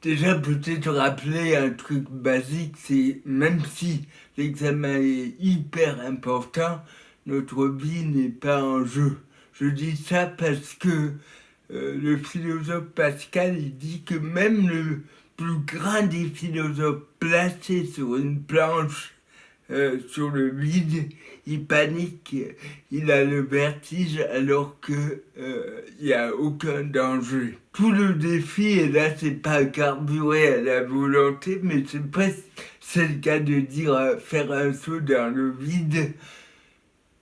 Déjà, peut-être rappeler un truc basique, c'est même si l'examen est hyper important, notre vie n'est pas en jeu. Je dis ça parce que le philosophe Pascal, il dit que même le plus grand des philosophes placé sur une planche sur le vide, il panique, il a le vertige alors que il n'y a aucun danger. Tout le défi, et là c'est pas carburé à la volonté, mais c'est presque c'est le cas de dire faire un saut dans le vide.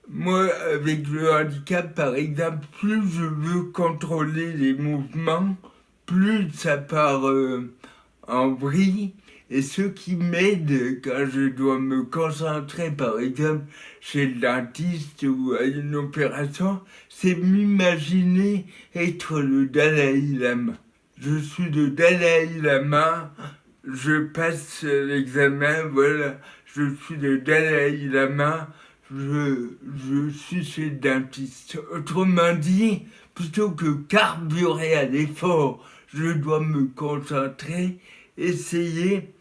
Moi, avec le handicap, par exemple, plus je veux contrôler les mouvements, plus ça part en vrille. Et ce qui m'aide quand je dois me concentrer, par exemple, chez le dentiste ou à une opération, c'est m'imaginer être le Dalai Lama. Je suis le Dalai Lama, je passe l'examen, voilà, je suis le Dalai Lama, je suis chez le dentiste. Autrement dit, plutôt que carburer à l'effort, je dois me concentrer, essayer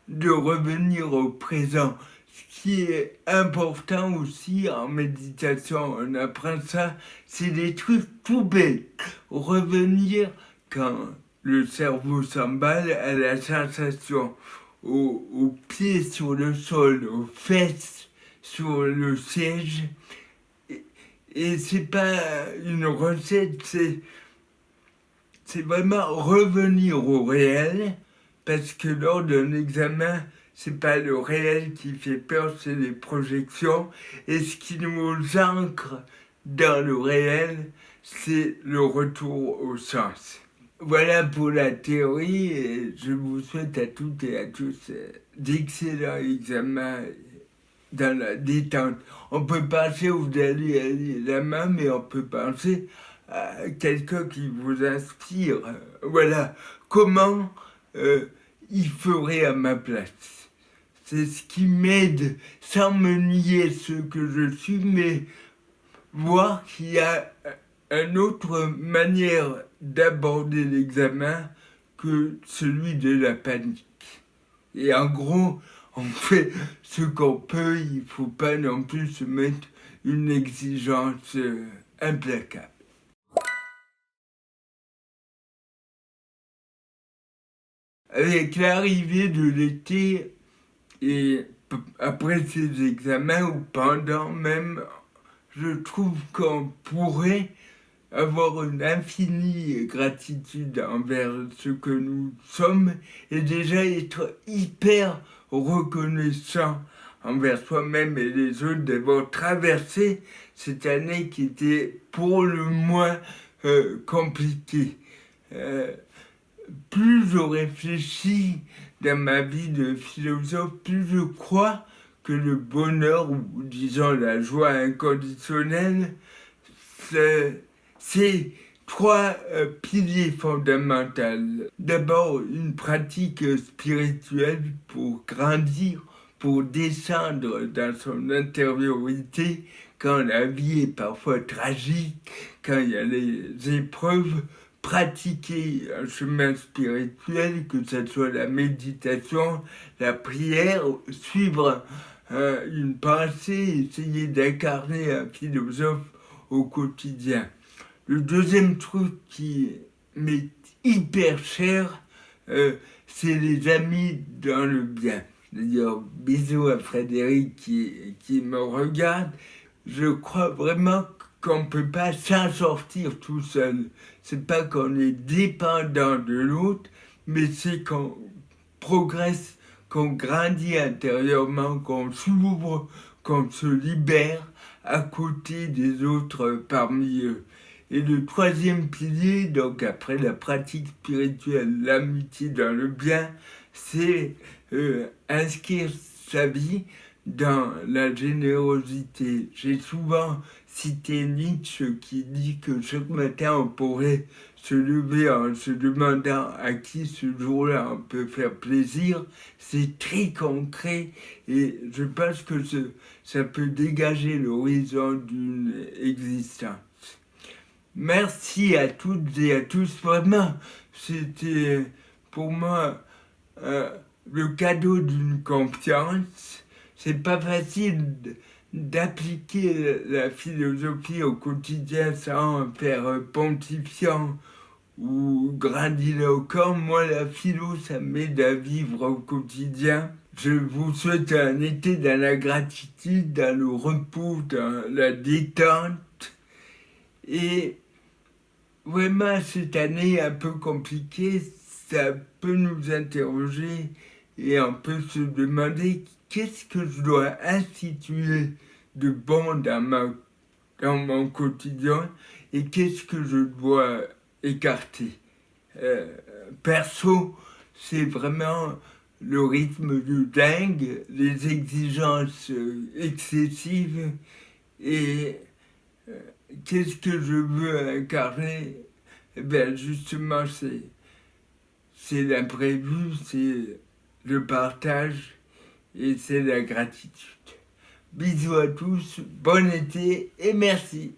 de revenir au présent. Ce qui est important aussi en méditation, on apprend ça, c'est des trucs tout bêtes. Revenir quand le cerveau s'emballe à la sensation, aux pieds sur le sol, aux fesses sur le siège. Et c'est pas une recette, c'est vraiment revenir au réel, parce que lors d'un examen, c'est pas le réel qui fait peur, c'est les projections. Et ce qui nous ancre dans le réel, c'est le retour au sens. Voilà pour la théorie, et je vous souhaite à toutes et à tous d'excellents examens dans la détente. On peut penser au Dalai Lama, mais on peut penser à quelqu'un qui vous inspire. Voilà, comment il ferait à ma place. C'est ce qui m'aide, sans me nier ce que je suis, mais voir qu'il y a une autre manière d'aborder l'examen que celui de la panique. Et en gros, on fait ce qu'on peut, il ne faut pas non plus se mettre une exigence implacable. Avec l'arrivée de l'été et après ces examens ou pendant même, je trouve qu'on pourrait avoir une infinie gratitude envers ce que nous sommes et déjà être hyper reconnaissant envers soi-même et les autres d'avoir traversé cette année qui était pour le moins compliquée. Plus je réfléchis dans ma vie de philosophe, plus je crois que le bonheur, ou disons la joie inconditionnelle, c'est trois piliers fondamentaux. D'abord, une pratique spirituelle pour grandir, pour descendre dans son intériorité quand la vie est parfois tragique, quand il y a les épreuves. Pratiquer un chemin spirituel, que ce soit la méditation, la prière, suivre une pensée, essayer d'incarner un philosophe au quotidien. Le deuxième truc qui m'est hyper cher, c'est les amis dans le bien. C'est-à-dire, bisous à Frédéric qui me regarde. Je crois vraiment qu'on ne peut pas s'en sortir tout seul. C'est pas qu'on est dépendant de l'autre, mais c'est qu'on progresse, qu'on grandit intérieurement, qu'on s'ouvre, qu'on se libère à côté des autres parmi eux. Et le troisième pilier, donc après la pratique spirituelle, l'amitié dans le bien, c'est inscrire sa vie dans la générosité. J'ai souvent cité Nietzsche qui dit que chaque matin on pourrait se lever en se demandant à qui ce jour-là on peut faire plaisir. C'est très concret et je pense que ça peut dégager l'horizon d'une existence. Merci à toutes et à tous, vraiment, c'était pour moi, le cadeau d'une confiance, c'est pas facile d'appliquer la philosophie au quotidien sans faire pontifiant ou grandiloquent. Moi, la philo, ça m'aide à vivre au quotidien. Je vous souhaite un été dans la gratitude, dans le repos, dans la détente. Et vraiment, cette année un peu compliquée, ça peut nous interroger et on peut se demander qu'est-ce que je dois instituer de bon dans mon quotidien et qu'est-ce que je dois écarter. Perso, c'est vraiment le rythme de dingue, les exigences excessives et qu'est-ce que je veux incarner. Eh bien justement, c'est l'imprévu, c'est le partage et c'est la gratitude. Bisous à tous, bon été et merci.